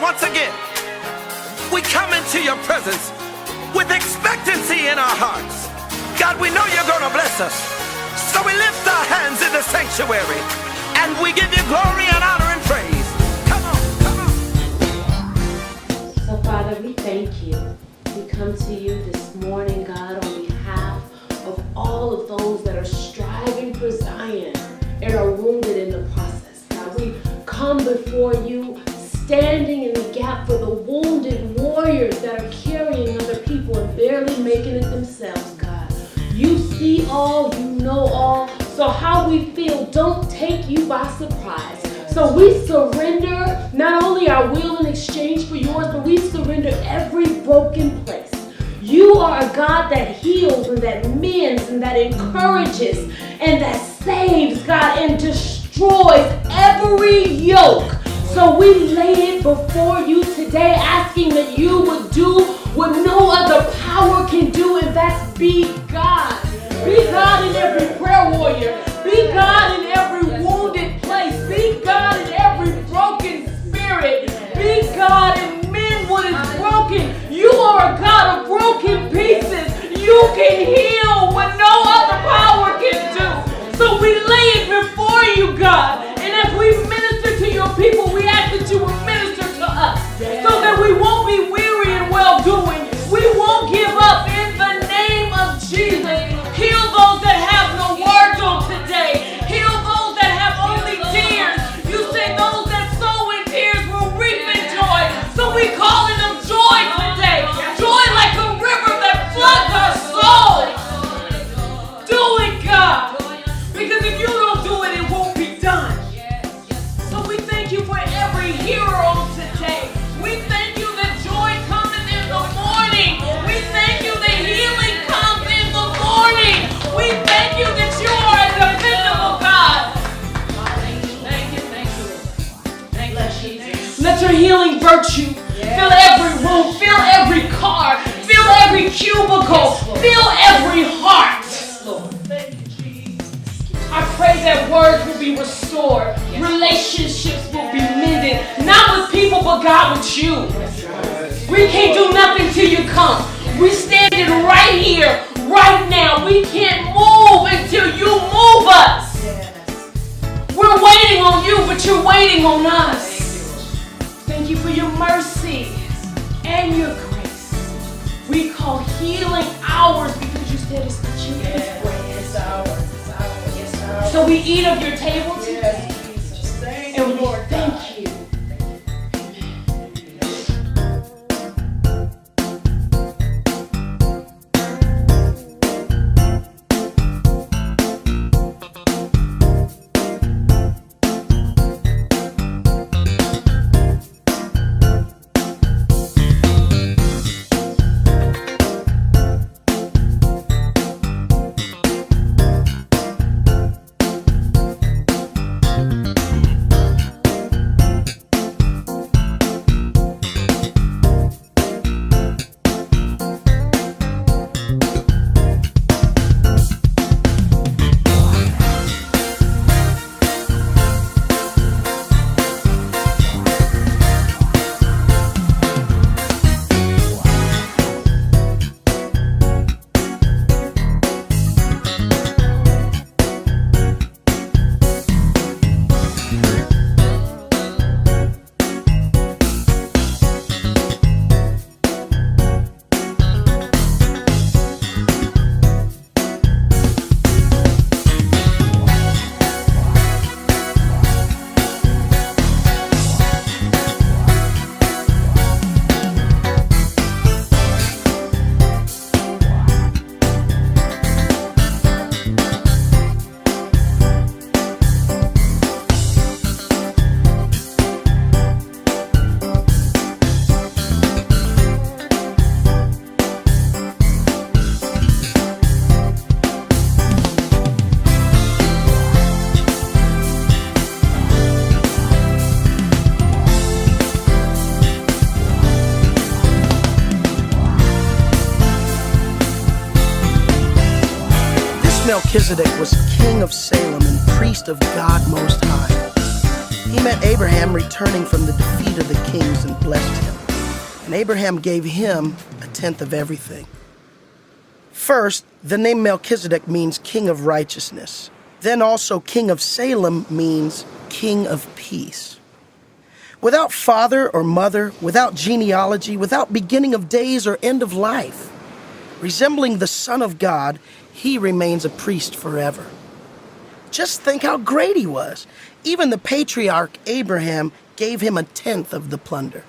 once again, we come into your presence with expectancy in our hearts. God, we know you're going to bless us. So we lift our hands in the sanctuary and we give you glory and honor and praise. Come on, come on. So Father, we thank you. We come to you this morning, God, on behalf of all of those that are striving for Zion and are wounded in the process. God, we come before you, standing in the gap for the wounded warriors that are carrying other people and barely making it themselves, God. You see all, you know all, so how we feel don't take you by surprise. So we surrender not only our will in exchange for yours, but we surrender every broken place. You are a God that heals and that mends and that encourages and that saves, God, and destroys every yoke. So we lay it before you today, asking that you would do what no other power can do, and that's be God. Be God in every prayer warrior. Be God in every wounded place. Be God in every broken spirit. Be God and mend what is broken. You are a God of broken pieces. You can heal what no other power can do. So we lay it before you, God. And as we minister to your people, we ask that you will minister to us so that we won't be weary in well-doing. We won't give up in the name of Jesus. Heal those that have no words on today. Heal those that have only tears. You say those that sow in tears will reap in joy. So we calling them joy today. Joy like a river that floods our soul. Do it, God. Because if you don't do it, it won't be done. So we thank you for every hearer on today. We thank you that joy comes in the morning. We thank you that healing comes in the morning. We thank you that you are a dependable God. Thank you. Thank you. Let your healing virtue fill every room, fill every car, fill every cubicle, fill every heart. I pray that words will be restored, relationships will be mended, not with people, but God, with you. We can't do nothing till you come. We're standing right here, right now. We can't move until you move us. We're waiting on you, but you're waiting on us. Thank you for your mercy and your grace. We call healing ours because you said it's the children's bread. So we eat of your table today, and we thank you. Melchizedek was king of Salem and priest of God Most High. He met Abraham returning from the defeat of the kings and blessed him. And Abraham gave him a tenth of everything. First, the name Melchizedek means king of righteousness. Then also king of Salem means king of peace. Without father or mother, without genealogy, without beginning of days or end of life, resembling the Son of God, he remains a priest forever. Just think how great he was. Even the patriarch Abraham gave him a tenth of the plunder.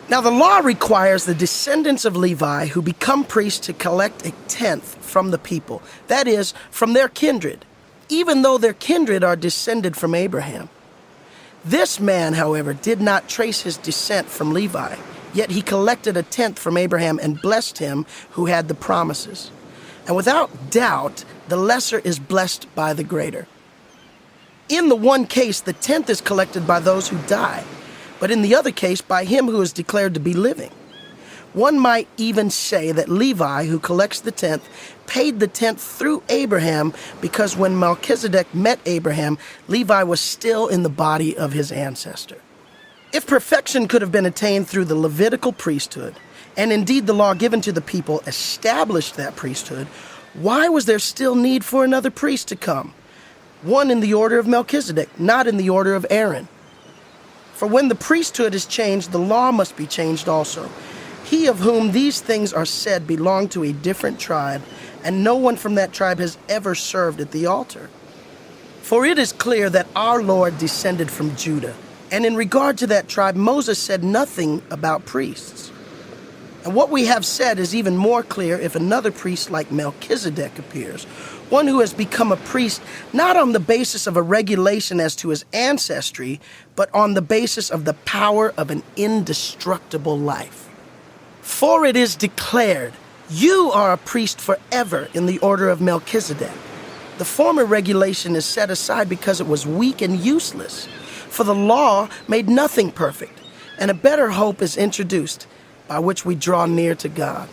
Now the law requires the descendants of Levi who become priests to collect a tenth from the people, that is, from their kindred, even though their kindred are descended from Abraham. This man, however, did not trace his descent from Levi, yet he collected a tenth from Abraham and blessed him who had the promises. And without doubt, the lesser is blessed by the greater. In the one case, the tenth is collected by those who die, but in the other case, by him who is declared to be living. One might even say that Levi, who collects the tenth, paid the tenth through Abraham because when Melchizedek met Abraham, Levi was still in the body of his ancestor. If perfection could have been attained through the Levitical priesthood, and indeed the law given to the people established that priesthood, why was there still need for another priest to come? One in the order of Melchizedek, not in the order of Aaron. For when the priesthood is changed, the law must be changed also. He of whom these things are said belonged to a different tribe, and no one from that tribe has ever served at the altar. For it is clear that our Lord descended from Judah, and in regard to that tribe, Moses said nothing about priests. And what we have said is even more clear if another priest like Melchizedek appears, one who has become a priest not on the basis of a regulation as to his ancestry, but on the basis of the power of an indestructible life. For it is declared, you are a priest forever in the order of Melchizedek. The former regulation is set aside because it was weak and useless, for the law made nothing perfect, and a better hope is introduced, by which we draw near to God.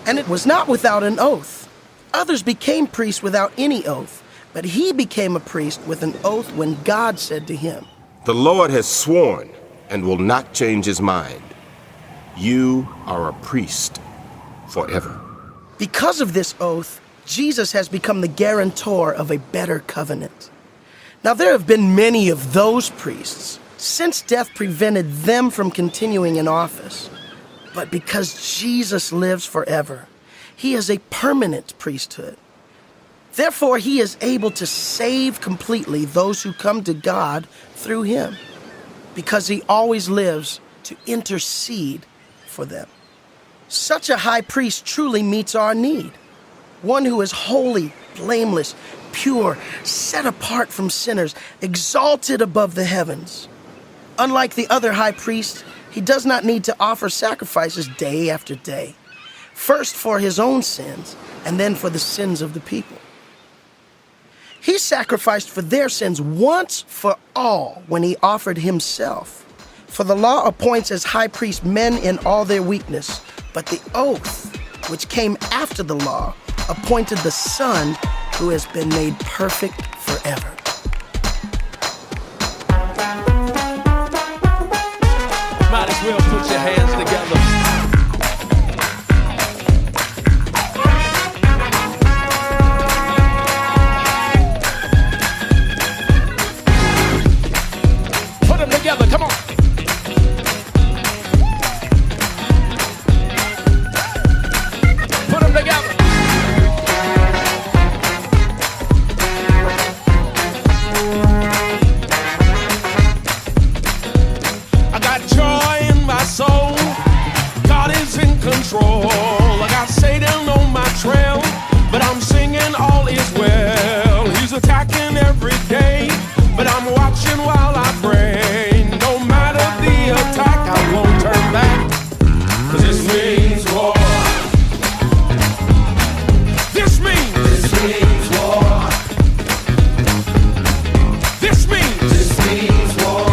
And it was not without an oath. Others became priests without any oath, but he became a priest with an oath when God said to him, "The Lord has sworn and will not change his mind. You are a priest forever." Because of this oath, Jesus has become the guarantor of a better covenant. Now there have been many of those priests, since death prevented them from continuing in office. But because Jesus lives forever, he is a permanent priesthood. Therefore, he is able to save completely those who come to God through him, because he always lives to intercede for them. Such a high priest truly meets our need. One who is holy, blameless, pure, set apart from sinners, exalted above the heavens. Unlike the other high priests, he does not need to offer sacrifices day after day, first for his own sins and then for the sins of the people. He sacrificed for their sins once for all when he offered himself. For the law appoints as high priests men in all their weakness, but the oath, which came after the law, appointed the Son who has been made perfect forever. Might as well put your hands together. Put them together, come on. Put them together. I got joy in my soul. God is in control. I got Satan on my trail, but I'm singing all is well. He's attacking every day, but I'm watching while I pray. No matter the attack, I won't turn back, 'cause this means war. This means war. This means war.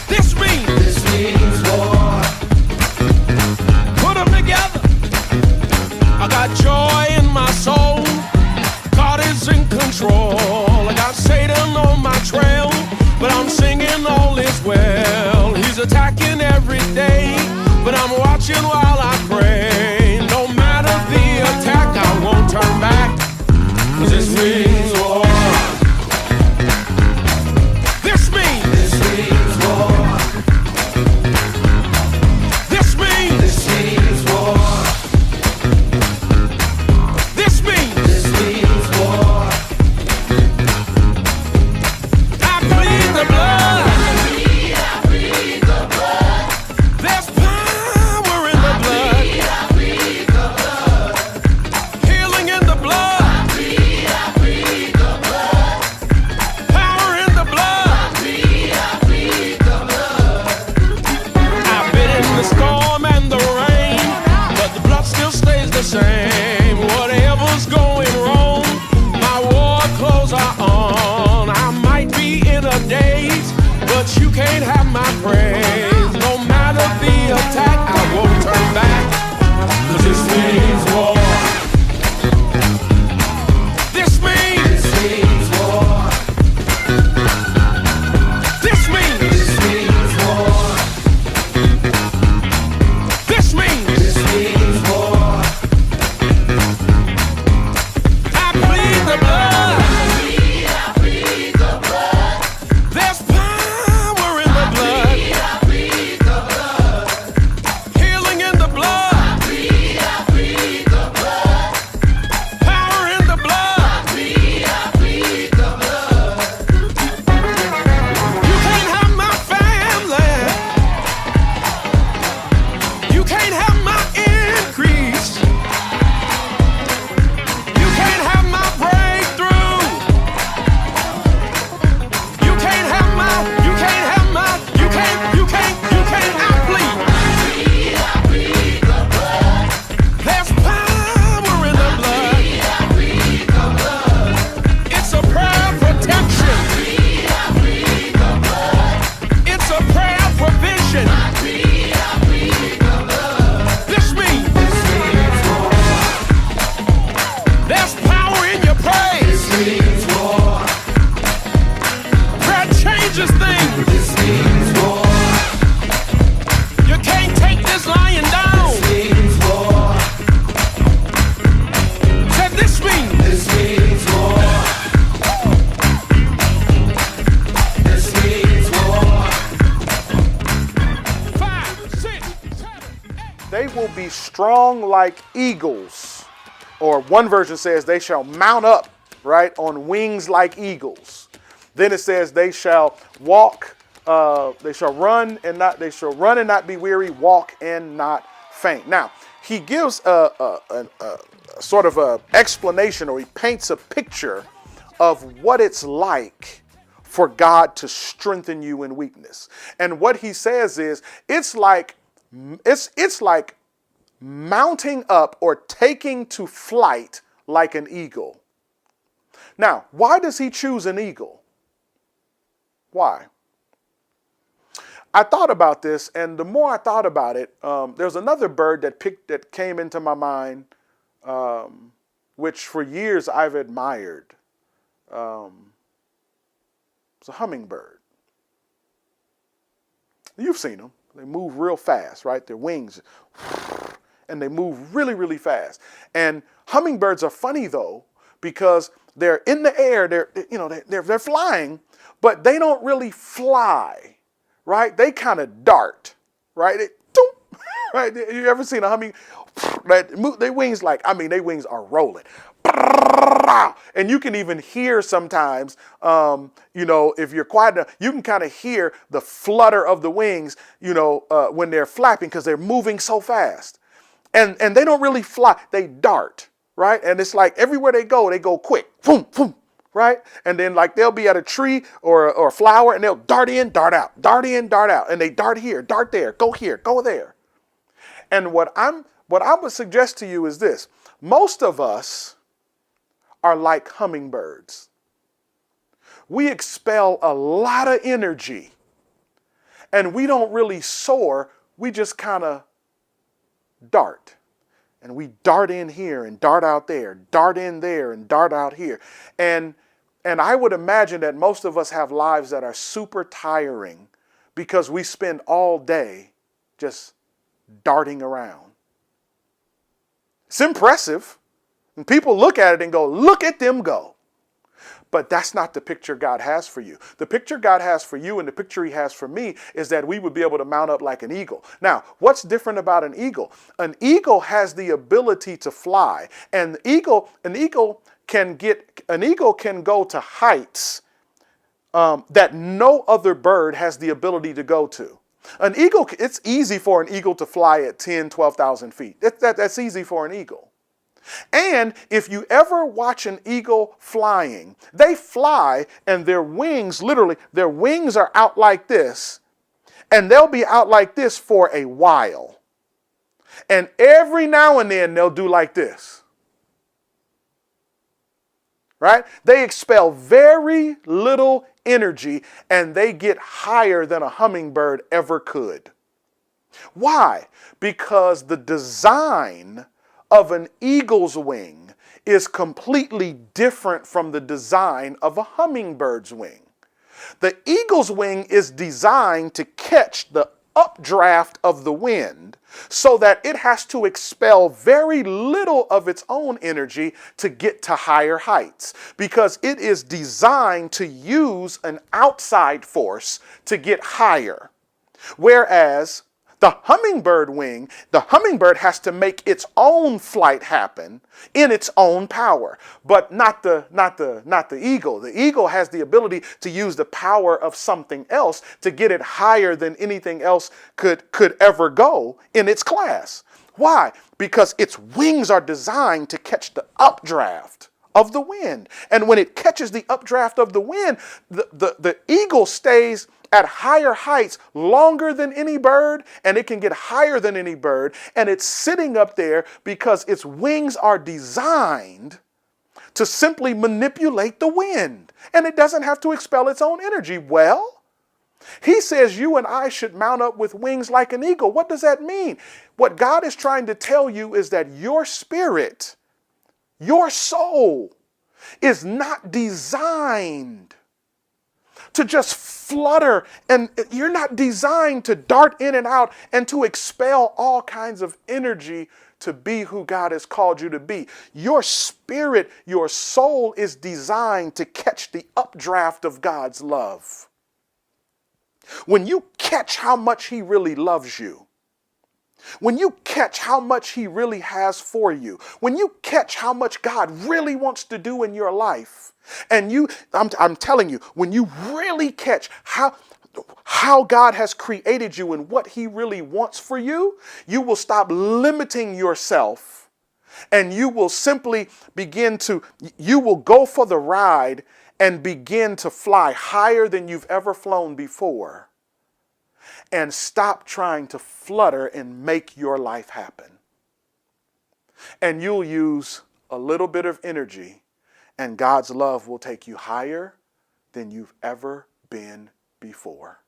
This means war. Put them together. I got joy in my soul. God is in control. I got Satan on my This means war. This means war. This means war. This means war. I plead the blood. I plead the blood. There's power in the blood. I plead the blood. Healing in the blood. I plead the blood. Power in the blood. I plead the blood. I've been in the storm and the rain, but the blood still stays the same. Whatever's going wrong, my war clothes are on. I might be in a daze, but you can't have my praise. No matter the attack, I won't turn back, 'cause this means war. This means war. This means war. This means war. I plead the blood. I plead the blood. There's power in the blood. I plead the blood. Healing in the blood. I plead the blood. Power in the blood. I plead the blood. You can't have my family. You can't have my increase. You can't have my breakthrough. You can't have my, you can't have my, you can't, I plead. I plead the blood. There's power in the blood. I plead the blood. It's a prayer of protection. I plead the blood. It's a prayer of provision. I plead the blood. This means war. There's power in your praise. This means war. Prayer changes things. This means war. You can't take this lying down. This means war. Said this means war. This means war. 5, 6, 7, 8. They will be strong like eagles. Or one version says they shall mount up, right, on wings like eagles. Then it says they shall walk, they shall run and not be weary, walk and not faint. Now, he gives a sort of a explanation, or he paints a picture of what it's like for God to strengthen you in weakness. And what he says is it's like mounting up or taking to flight like an eagle. Now, why does he choose an eagle? Why? I thought about this, and the more I thought about it, there's another bird that came into my mind, which for years I've admired. It's a hummingbird. You've seen them. They move real fast, right? Their wings, and they move really, really fast. And hummingbirds are funny though, because they're in the air. They're flying, but they don't really fly, right? They kind of dart, right? Right? You ever seen a humming? Their wings their wings are rolling. And you can even hear sometimes, if you're quiet enough, you can kind of hear the flutter of the wings, when they're flapping, because they're moving so fast. And they don't really fly, they dart, right? And it's like everywhere they go quick, boom, boom, right? And then like they'll be at a tree or a flower, and they'll dart in, dart out, dart in, dart out. And they dart here, dart there, go there. And what I would suggest to you is this. Most of us are like hummingbirds. We expel a lot of energy, and we don't really soar. We just kind of dart. And we dart in here and dart out there, dart in there and dart out here. And I would imagine that most of us have lives that are super tiring because we spend all day just darting around. It's impressive. And people look at it and go, look at them go. But that's not the picture God has for you. The picture God has for you and the picture he has for me is that we would be able to mount up like an eagle. Now, what's different about an eagle? An eagle has the ability to fly, and an eagle can go to heights that no other bird has the ability to go to. An eagle, it's easy for an eagle to fly at 10, 12,000 feet. That's easy for an eagle. And if you ever watch an eagle flying, they fly and their wings, literally, their wings are out like this, and they'll be out like this for a while. And every now and then they'll do like this. Right? They expel very little energy and they get higher than a hummingbird ever could. Why? Because the design of an eagle's wing is completely different from the design of a hummingbird's wing. The eagle's wing is designed to catch the updraft of the wind so that it has to expel very little of its own energy to get to higher heights, because it is designed to use an outside force to get higher. Whereas the hummingbird has to make its own flight happen in its own power, but not the eagle. The eagle has the ability to use the power of something else to get it higher than anything else could ever go in its class. Why? Because its wings are designed to catch the updraft of the wind. And when it catches the updraft of the wind, the eagle stays at higher heights longer than any bird, and it can get higher than any bird, and it's sitting up there because its wings are designed to simply manipulate the wind, and it doesn't have to expel its own energy. Well, he says you and I should mount up with wings like an eagle. What does that mean? What God is trying to tell you is that your spirit, your soul, is not designed to just flutter, and you're not designed to dart in and out and to expel all kinds of energy to be who God has called you to be. Your spirit, your soul is designed to catch the updraft of God's love. When you catch how much he really loves you, when you catch how much he really has for you, when you catch how much God really wants to do in your life, and I'm telling you, when you really catch how God has created you and what he really wants for you, you will stop limiting yourself, and you will simply you will go for the ride and begin to fly higher than you've ever flown before, and stop trying to flutter and make your life happen. And you'll use a little bit of energy, and God's love will take you higher than you've ever been before.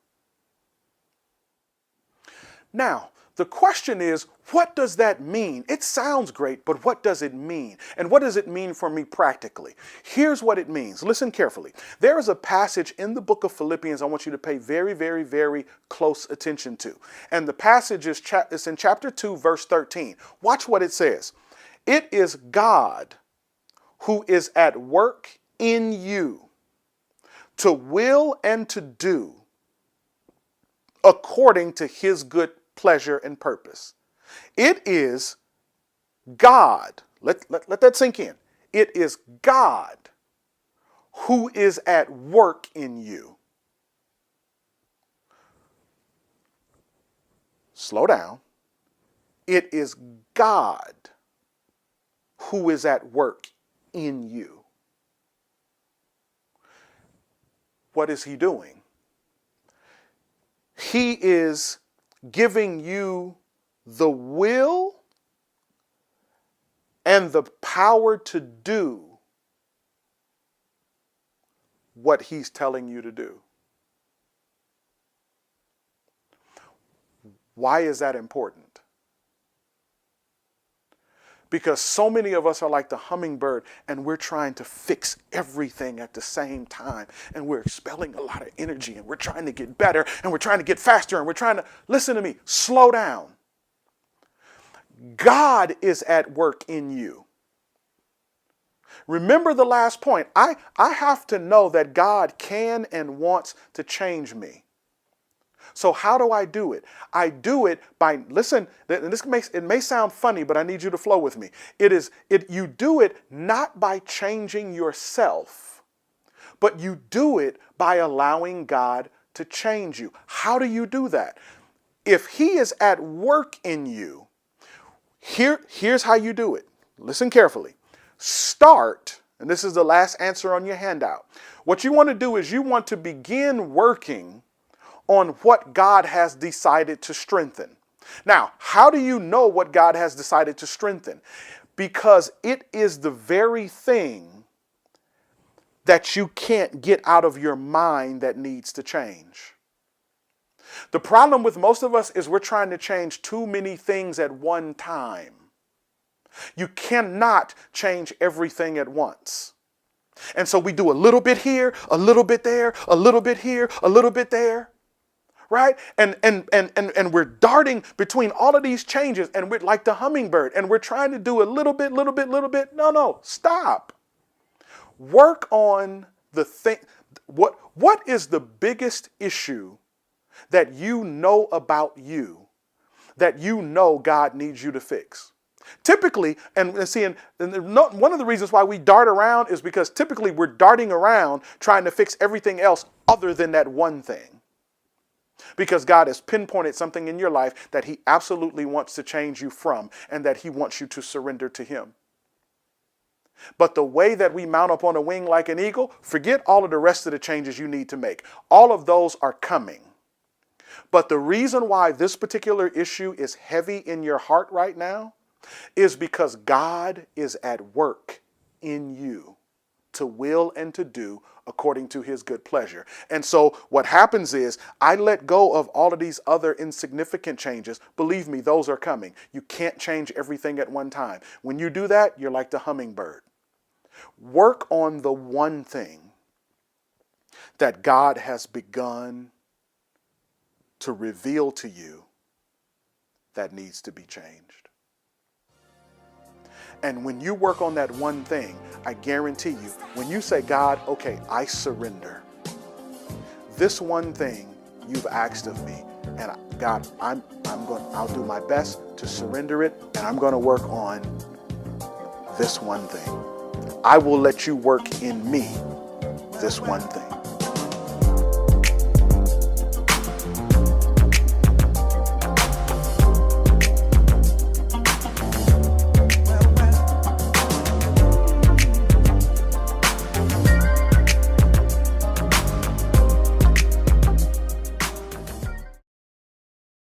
Now, the question is, what does that mean? It sounds great, but what does it mean? And what does it mean for me practically? Here's what it means. Listen carefully. There is a passage in the book of Philippians I want you to pay very, very, very close attention to. And the passage is in chapter 2, verse 13. Watch what it says. It is God who is at work in you to will and to do according to his good pleasure and purpose. It is God. Let that sink in. It is God who is at work in you. Slow down. It is God who is at work in you. What is he doing? He is giving you the will and the power to do what he's telling you to do. Why is that important? Because so many of us are like the hummingbird, and we're trying to fix everything at the same time, and we're expelling a lot of energy, and we're trying to get better, and we're trying to get faster, and we're trying to, listen to me, slow down. God is at work in you. Remember the last point. I have to know that God can and wants to change me. So how do I do it? I do it by, listen, and it may sound funny, but I need you to flow with me. You do it not by changing yourself, but you do it by allowing God to change you. How do you do that? If he is at work in you, here's how you do it. Listen carefully. Start, and this is the last answer on your handout. What you want to do is you want to begin working on what God has decided to strengthen. Now, how do you know what God has decided to strengthen? Because it is the very thing that you can't get out of your mind that needs to change. The problem with most of us is we're trying to change too many things at one time. You cannot change everything at once. And so we do a little bit here, a little bit there, a little bit here, a little bit there. Right? And we're darting between all of these changes, and we're like the hummingbird, and we're trying to do a little bit. No, stop. Work on the thing. What is the biggest issue that you know about you that you know God needs you to fix? Typically, one of the reasons why we dart around is because typically we're darting around trying to fix everything else other than that one thing. Because God has pinpointed something in your life that he absolutely wants to change you from, and that he wants you to surrender to him. But the way that we mount up on a wing like an eagle, forget all of the rest of the changes you need to make. All of those are coming. But the reason why this particular issue is heavy in your heart right now is because God is at work in you to will and to do according to his good pleasure. And so what happens is I let go of all of these other insignificant changes. Believe me, those are coming. You can't change everything at one time. When you do that, you're like the hummingbird. Work on the one thing that God has begun to reveal to you that needs to be changed. And when you work on that one thing, I guarantee you, when you say, God, okay, I surrender. This one thing you've asked of me, and God, I'll do my best to surrender it, and I'm going to work on this one thing. I will let you work in me this one thing.